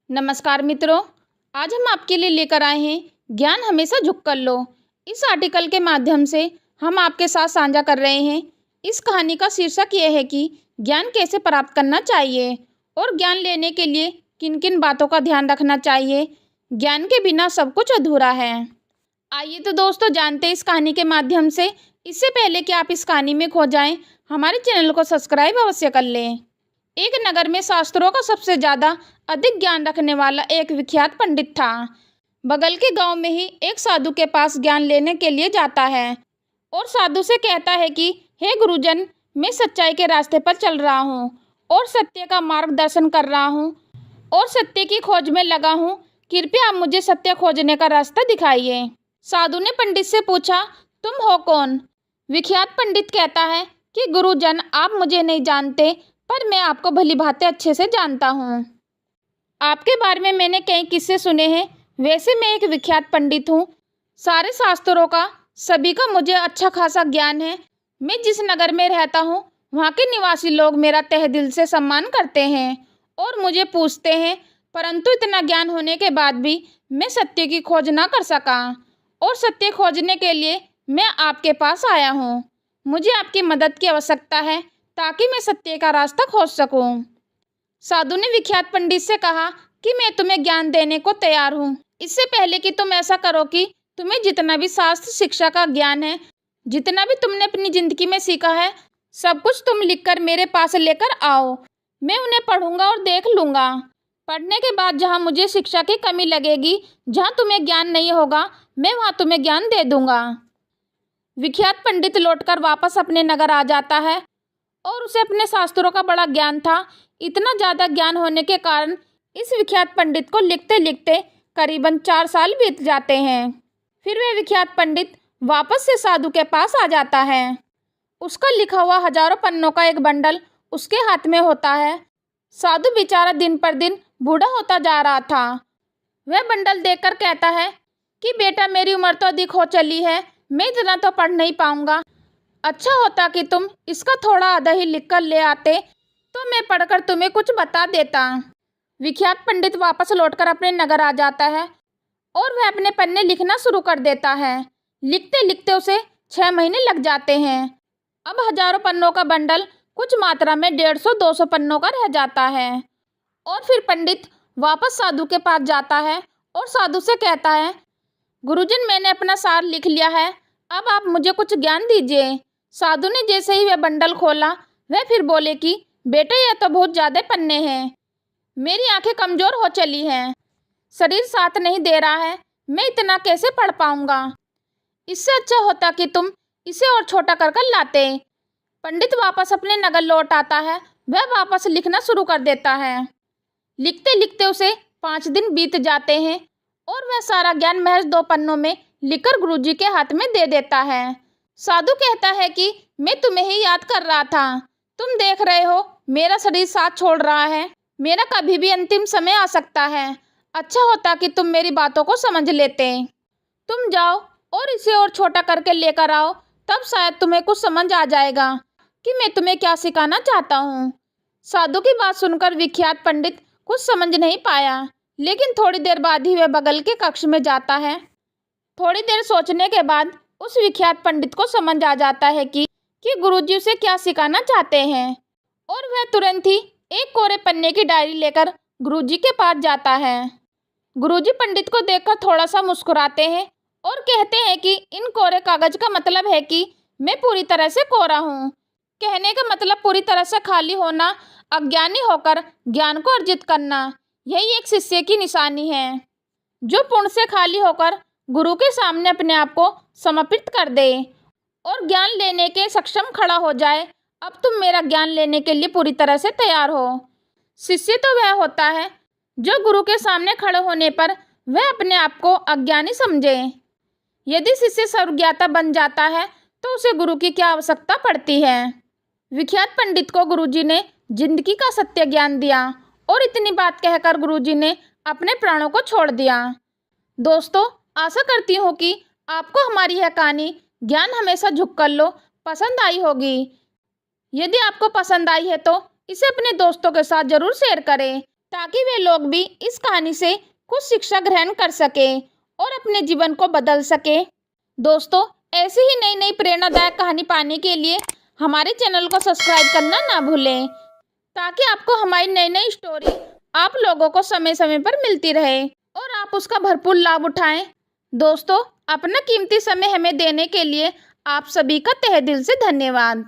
नमस्कार मित्रों, आज हम आपके लिए लेकर आए हैं ज्ञान हमेशा झुक कर लो। इस आर्टिकल के माध्यम से हम आपके साथ साझा कर रहे हैं। इस कहानी का शीर्षक यह है कि ज्ञान कैसे प्राप्त करना चाहिए और ज्ञान लेने के लिए किन किन बातों का ध्यान रखना चाहिए। ज्ञान के बिना सब कुछ अधूरा है। आइए तो दोस्तों जानते हैं इस कहानी के माध्यम से। इससे पहले कि आप इस कहानी में खो जाएं, हमारे चैनल को सब्सक्राइब अवश्य कर लें। एक नगर में शास्त्रों का सबसे ज़्यादा अधिक ज्ञान रखने वाला एक विख्यात पंडित था। बगल के गांव में ही एक साधु के पास ज्ञान लेने के लिए जाता है और साधु से कहता है कि हे गुरुजन, मैं सच्चाई के रास्ते पर चल रहा हूँ और सत्य का मार्गदर्शन कर रहा हूँ और सत्य की खोज में लगा हूँ। कृपया आप मुझे सत्य खोजने का रास्ता दिखाइए। साधु ने पंडित से पूछा, तुम हो कौन? विख्यात पंडित कहता है कि गुरुजन, आप मुझे नहीं जानते, पर मैं आपको भली भांति अच्छे से जानता हूँ। आपके बारे में मैंने कई किस्से सुने हैं। वैसे मैं एक विख्यात पंडित हूँ। सारे शास्त्रों का, सभी का मुझे अच्छा खासा ज्ञान है। मैं जिस नगर में रहता हूँ वहाँ के निवासी लोग मेरा तहे दिल से सम्मान करते हैं और मुझे पूछते हैं, परंतु इतना ज्ञान होने के बाद भी मैं सत्य की खोज ना कर सका और सत्य खोजने के लिए मैं आपके पास आया हूँ। मुझे आपकी मदद की आवश्यकता है ताकि मैं सत्य का रास्ता खोज सकूं। साधु ने विख्यात पंडित से कहा कि मैं तुम्हें ज्ञान देने को तैयार हूँ। इससे पहले कि तुम ऐसा करो कि तुम्हें जितना भी शास्त्र शिक्षा का ज्ञान है, जितना भी तुमने अपनी जिंदगी में सीखा है, सब कुछ तुम लिखकर मेरे पास लेकर आओ। मैं उन्हें पढ़ूंगा और देख लूंगा। पढ़ने के बाद जहाँ मुझे शिक्षा की कमी लगेगी, जहाँ तुम्हें ज्ञान नहीं होगा, मैं वहाँ तुम्हें ज्ञान दे दूंगा। विख्यात पंडित लौटकर वापस अपने नगर आ जाता है और उसे अपने शास्त्रों का बड़ा ज्ञान था। इतना ज़्यादा ज्ञान होने के कारण इस विख्यात पंडित को लिखते लिखते करीबन 4 साल बीत जाते हैं। फिर वह विख्यात पंडित वापस से साधु के पास आ जाता है। उसका लिखा हुआ हजारों पन्नों का एक बंडल उसके हाथ में होता है। साधु बेचारा दिन पर दिन बूढ़ा होता जा रहा था। वह बंडल देखकर कहता है कि बेटा, मेरी उम्र तो अधिक हो चली है, मैं इतना तो पढ़ नहीं पाऊंगा। अच्छा होता कि तुम इसका थोड़ा आधा ही लिख कर ले आते तो मैं पढ़कर तुम्हें कुछ बता देता। विख्यात पंडित वापस लौटकर अपने नगर आ जाता है और वह अपने पन्ने लिखना शुरू कर देता है। लिखते लिखते उसे 6 महीने लग जाते हैं। अब हजारों पन्नों का बंडल कुछ मात्रा में 150-200 पन्नों का रह जाता है और फिर पंडित वापस साधु के पास जाता है और साधु से कहता है, गुरुजन, मैंने अपना सार लिख लिया है, अब आप मुझे कुछ ज्ञान दीजिए। साधु ने जैसे ही वह बंडल खोला, वह फिर बोले कि बेटा, यह तो बहुत ज़्यादा पन्ने हैं, मेरी आंखें कमज़ोर हो चली हैं, शरीर साथ नहीं दे रहा है, मैं इतना कैसे पढ़ पाऊंगा। इससे अच्छा होता कि तुम इसे और छोटा कर कर लाते। पंडित वापस अपने नगर लौट आता है। वह वापस लिखना शुरू कर देता है। लिखते लिखते उसे 5 दिन बीत जाते हैं और वह सारा ज्ञान महज 2 पन्नों में लिखकर गुरुजी के हाथ में दे देता है। साधु कहता है कि मैं तुम्हें ही याद कर रहा था। तुम देख रहे हो, मेरा शरीर साथ छोड़ रहा है, मेरा कभी भी अंतिम समय आ सकता है। अच्छा होता कि तुम मेरी बातों को समझ लेते। तुम जाओ और इसे और छोटा करके लेकर आओ, तब शायद तुम्हें कुछ समझ आ जाएगा कि मैं तुम्हें क्या सिखाना चाहता हूँ। साधु की बात सुनकर विख्यात पंडित कुछ समझ नहीं पाया, लेकिन थोड़ी देर बाद ही वह बगल के कक्ष में जाता है। थोड़ी देर सोचने के बाद उस विख्यात पंडित को समझ आ जाता है कि गुरुजी उसे क्या सिखाना चाहते हैं और वह तुरंत ही एक कोरे पन्ने की डायरी लेकर गुरुजी के पास जाता है। गुरुजी पंडित को देखकर थोड़ा सा मुस्कुराते हैं और कहते हैं कि इन कोरे कागज का मतलब है कि मैं पूरी तरह से कोरा हूँ। कहने का मतलब पूरी तरह से खाली होना, अज्ञानी होकर ज्ञान को अर्जित करना, यही एक शिष्य की निशानी है, जो पूर्ण से खाली होकर गुरु के सामने अपने आप को समर्पित कर दे और ज्ञान लेने के सक्षम खड़ा हो जाए। अब तुम मेरा ज्ञान लेने के लिए पूरी तरह से तैयार हो। शिष्य तो वह होता है जो गुरु के सामने खड़े होने पर वह अपने आप को अज्ञानी समझे। यदि शिष्य सर्वज्ञाता बन जाता है तो उसे गुरु की क्या आवश्यकता पड़ती है। विख्यात पंडित को गुरुजी ने जिंदगी का सत्य ज्ञान दिया और इतनी बात कहकर गुरुजी ने अपने प्राणों को छोड़ दिया। दोस्तों, आशा करती हूँ कि आपको हमारी यह कहानी ज्ञान हमेशा झुक कर लो पसंद आई होगी। यदि आपको पसंद आई है तो इसे अपने दोस्तों के साथ ज़रूर शेयर करें ताकि वे लोग भी इस कहानी से कुछ शिक्षा ग्रहण कर सके और अपने जीवन को बदल सके। दोस्तों, ऐसी ही नई नई प्रेरणादायक कहानी पाने के लिए हमारे चैनल को सब्सक्राइब करना ना भूलें, ताकि आपको हमारी नई नई स्टोरी आप लोगों को समय समय पर मिलती रहे और आप उसका भरपूर लाभ उठाएं। दोस्तों, अपना कीमती समय हमें देने के लिए आप सभी का तहे दिल से धन्यवाद।